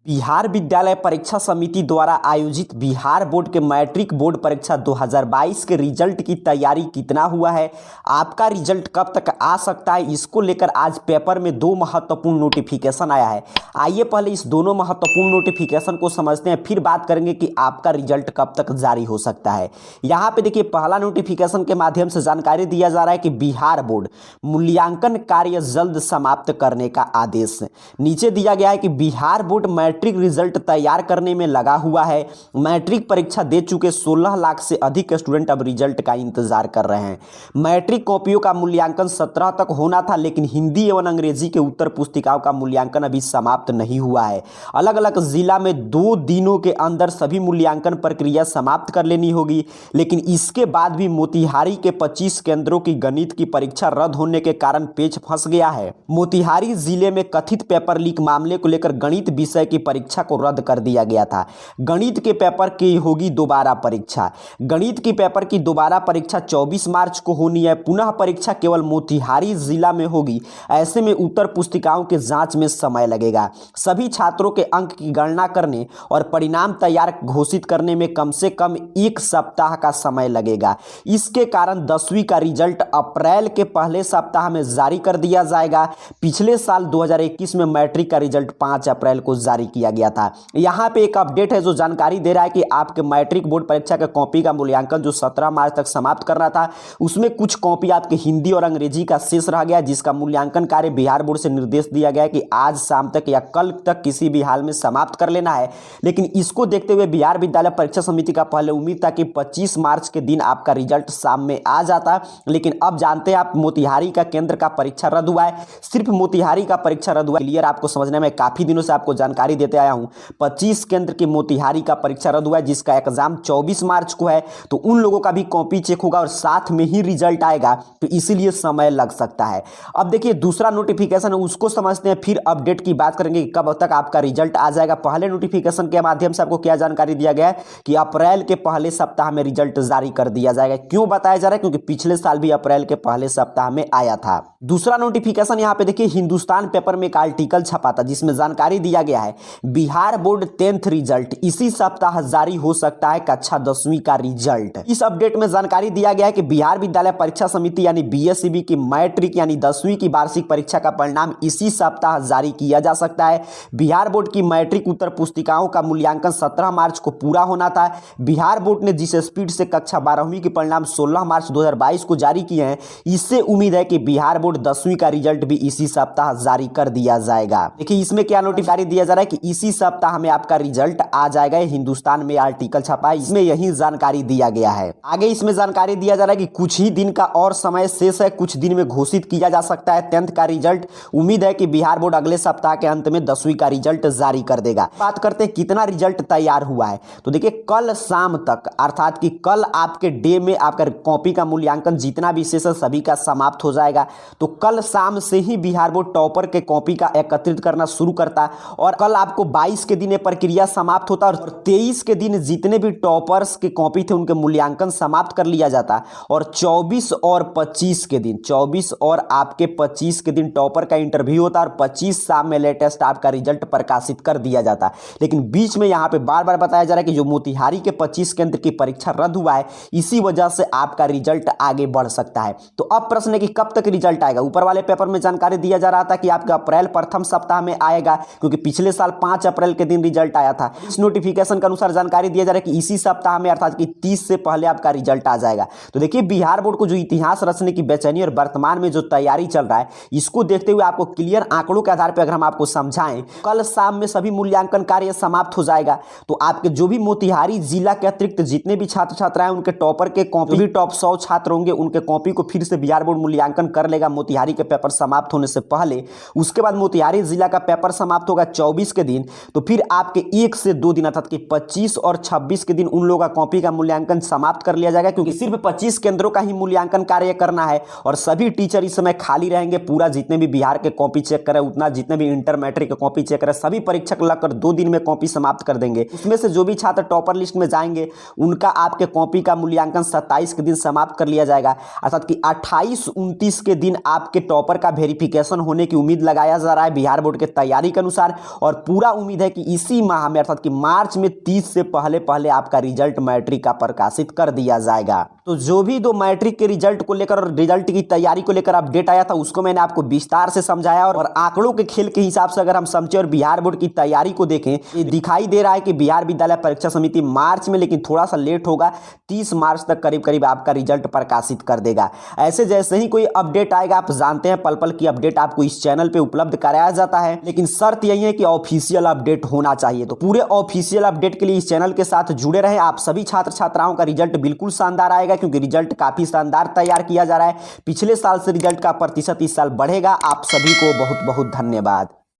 बिहार विद्यालय परीक्षा समिति द्वारा आयोजित बिहार बोर्ड के मैट्रिक बोर्ड परीक्षा 2022 के रिजल्ट की तैयारी कितना हुआ है, आपका रिजल्ट कब तक आ सकता है, इसको लेकर आज पेपर में दो महत्वपूर्ण नोटिफिकेशन आया है। आइए पहले इस दोनों महत्वपूर्ण नोटिफिकेशन को समझते हैं, फिर बात करेंगे कि आपका रिजल्ट कब तक जारी हो सकता है। यहाँ पे देखिए, पहला नोटिफिकेशन के माध्यम से जानकारी दिया जा रहा है कि बिहार बोर्ड मूल्यांकन कार्य जल्द समाप्त करने का आदेश। नीचे दिया गया है कि बिहार बोर्ड मैट्रिक रिजल्ट तैयार करने में लगा हुआ है। मैट्रिक परीक्षा दे चुके 16 लाख से अधिक स्टूडेंट अब रिजल्ट का इंतजार कर रहे हैं। मैट्रिक कॉपियों का मूल्यांकन 17 तक होना था, लेकिन हिंदी एवं अंग्रेजी के उत्तर पुस्तिकाओं का मूल्यांकन अभी समाप्त नहीं हुआ है। अलग अलग जिला में 2 दिनों के अंदर सभी मूल्यांकन प्रक्रिया समाप्त कर लेनी होगी, लेकिन इसके बाद भी मोतिहारी के 25 केंद्रों की गणित की परीक्षा रद्द होने के कारण पेच फंस गया है। मोतिहारी जिले में कथित पेपर लीक मामले को लेकर गणित विषय की परीक्षा को रद्द कर दिया गया था। गणित के पेपर की होगी दोबारा परीक्षा। गणित की पेपर की दोबारा परीक्षा 24 मार्च को होनी है। पुनः परीक्षा केवल मोतिहारी जिला में होगी। ऐसे में उत्तर पुस्तिकाओं के जांच में समय लगेगा। सभी छात्रों के अंक की गणना करने और परिणाम तैयार घोषित करने में कम से कम 1 सप्ताह का समय लगेगा। इसके कारण 10वीं का रिजल्ट अप्रैल के पहले सप्ताह में जारी कर दिया जाएगा। पिछले साल 2021 में मैट्रिक का रिजल्ट 5 अप्रैल को जारी किया गया था। यहाँ पे एक अपडेट है जो जानकारी दे रहा है कि आपके मैट्रिक बोर्ड परीक्षा के कॉपी का मूल्यांकन जो 17 मार्च तक समाप्त करना था, उसमें कुछ कॉपी आपके हिंदी और अंग्रेजी का शेष रह गया, जिसका मूल्यांकन कार्य बिहार बोर्ड से निर्देश दिया गया है कि आज शाम तक या कल तक किसी भी हाल में समाप्त कर लेना है। लेकिन इसको देखते हुए बिहार विद्यालय परीक्षा समिति का पहले उम्मीद था कि 25 मार्च के दिन आपका रिजल्ट शाम में आ जाता, लेकिन अब जानते हैं आप मोतिहारी का केंद्र का परीक्षा रद्द हुआ है। सिर्फ मोतिहारी का परीक्षा रद्द हुआ है। क्लियर आपको समझने में काफी दिनों से आपको जानकारी देते आया हूं। 25 केंद्र की मोतिहारी का परीक्षा रद्द हुआ है, जिसका एग्जाम 24 मार्च को है। तो उन लोगों का भी कॉपी चेक होगा और साथ में ही रिजल्ट आएगा, तो इसीलिए समय लग सकता है। अब देखिए, दूसरा नोटिफिकेशन है, उसको समझते हैं, फिर अपडेट की बात करेंगे कि कब तक आपका रिजल्ट आ जाएगा। पहले नोटिफिकेशन के माध्यम से आपको क्या जानकारी दिया गया है कि अप्रैल के पहले सप्ताह में रिजल्ट जारी कर दिया जाएगा। क्यों बताया जा रहा है? क्योंकि पिछले साल भी अप्रैल के पहले सप्ताह में आया था। दूसरा नोटिफिकेशन यहाँ पे देखिए, हिंदुस्तान पेपर में एक आर्टिकल छपा था जिसमें जानकारी दिया गया है बिहार बोर्ड 10th रिजल्ट इसी सप्ताह जारी हो सकता है, कक्षा 10वीं का रिजल्ट। इस अपडेट में जानकारी दिया गया है कि बिहार विद्यालय परीक्षा समिति यानी बीएसईबी की मैट्रिक यानी 10वीं की वार्षिक परीक्षा का परिणाम इसी सप्ताह जारी किया जा सकता है। बिहार बोर्ड की मैट्रिक उत्तर पुस्तिकाओं का मूल्यांकन 17 मार्च को पूरा होना था। बिहार बोर्ड ने जिस स्पीड से कक्षा 12वीं के परिणाम 16 मार्च 2022 को जारी किए हैं, इससे उम्मीद है कि बिहार बोर्ड 10वीं का रिजल्ट भी इसी सप्ताह जारी कर दिया जाएगा। देखिए, इसमें क्या नोटिफिकेशन दिया जा रहा है कि इसी सप्ताह में आपका रिजल्ट आ जाएगा। हिंदुस्तान में आर्टिकल छपा है, इसमें यही जानकारी दिया गया है। आगे इसमें जानकारी दिया जा रहा है कि कुछ ही दिन का और समय शेष है, कुछ दिन में घोषित किया जा सकता है 10th का रिजल्ट। उम्मीद है कि बिहार बोर्ड अगले सप्ताह के अंत में 10वीं का रिजल्ट जारी कर देगा। बात करते हैं कितना रिजल्ट तैयार हुआ है, तो देखिए, कल शाम तक, अर्थात कि कल आपके डे में आपका कॉपी का मूल्यांकन जितना भी शेष है सभी का समाप्त हो जाएगा। तो कल शाम से ही बिहार बोर्ड टॉपर के कॉपी का एकत्रित करना शुरू करता और कल आपको 22 के दिन प्रक्रिया समाप्त होता और 23 के दिन जितने भी टॉपर्स के कॉपी थे उनके मूल्यांकन समाप्त कर लिया जाता और 24 और 25 के दिन, 24 और आपके 25 के दिन टॉपर का इंटरव्यू होता और 25 शाम में लेटेस्ट आपका रिजल्ट प्रकाशित कर दिया जाता। लेकिन बीच में यहाँ पे बार बार बताया जा रहा है कि जो मोतिहारी के 25 केंद्र की परीक्षा रद्द हुआ है, इसी वजह से आपका रिजल्ट आगे बढ़ सकता है। तो अब प्रश्न है कि कब तक रिजल्ट आएगा। ऊपर वाले पेपर में जानकारी दिया जा रहा था कि आपका अप्रैल प्रथम सप्ताह में आएगा, क्योंकि पिछले साल 5 अप्रैल के दिन रिजल्ट आया था। इस नोटिफिकेशन के अनुसार जानकारी दिया जा रहा है कि इसी सप्ताह में, अर्थात कि 30 से पहले आपका रिजल्ट आ जाएगा। तो देखिए, बिहार बोर्ड को जो इतिहास रचने की बेचैनी और वर्तमान में जो तैयारी चल रहा है, इसको देखते हुए आपको क्लियर आंकड़ों के आधार पर अगर हम आपको समझाएं, कल शाम में सभी मूल्यांकन कार्य समाप्त हो जाएगा। तो आपके जो भी मोतिहारी जिला के अतिरिक्त जितने भी छात्र छात्राएं उनके टॉपर के कॉपी, भी टॉप 100 छात्र होंगे, उनके कॉपी को फिर से बिहार बोर्ड मूल्यांकन कर लेगा मोतिहारी के पेपर समाप्त होने से पहले। उसके बाद मोतिहारी जिला का पेपर समाप्त होगा 24 के दिन। तो फिर आपके 1 से 2 दिन, अर्थात कि 25 और 26 के दिन उन लोगों का कॉपी का मूल्यांकन समाप्त कर लिया जाएगा, क्योंकि सिर्फ 25 केंद्रों का ही मूल्यांकन कार्य करना है और सभी टीचर इस समय खाली रहेंगे। पूरा जितने भी बिहार के कॉपी चेक करें, उतना जितने भी इंटर मैट्रिक के कॉपी चेक करें, सभी परीक्षक लगकर 2 दिन में कॉपी समाप्त कर देंगे। उसमें से जो भी छात्र टॉपर लिस्ट में जाएंगे उनका आपके कॉपी का मूल्यांकन 27 के दिन समाप्त कर लिया जाएगा, अर्थात कि 28-29 के दिन आपके टॉपर का वेरिफिकेशन होने की उम्मीद लगाया जा रहा है बिहार बोर्ड के तैयारी के अनुसार। और पूरा उम्मीद है कि इसी माह में अर्थात कि मार्च में 30 से पहले पहले आपका रिजल्ट मैट्रिक का प्रकाशित कर दिया जाएगा। तो जो भी दो मैट्रिक के रिजल्ट को लेकर और रिजल्ट की तैयारी को लेकर अपडेट आया था उसको मैंने आपको विस्तार से समझाया और आंकड़ों के खेल के हिसाब से अगर हम समझे और बिहार बोर्ड की तैयारी को देखें, ये दिखाई दे रहा है कि बिहार विद्यालय परीक्षा समिति मार्च में, लेकिन थोड़ा सा लेट होगा, 30 मार्च तक करीब करीब आपका रिजल्ट प्रकाशित कर देगा। ऐसे जैसे ही कोई अपडेट आएगा, आप जानते हैं पल पल की अपडेट आपको इस चैनल पे उपलब्ध कराया जाता है, लेकिन शर्त यही है कि ऑफिशियल अपडेट होना चाहिए। तो पूरे ऑफिशियल अपडेट के लिए इस चैनल के साथ जुड़े रहे। आप सभी छात्र छात्राओं का रिजल्ट बिल्कुल शानदार आएगा, क्योंकि रिजल्ट काफी शानदार तैयार किया जा रहा है। पिछले साल से रिजल्ट का प्रतिशत इस साल बढ़ेगा। आप सभी को बहुत बहुत धन्यवाद।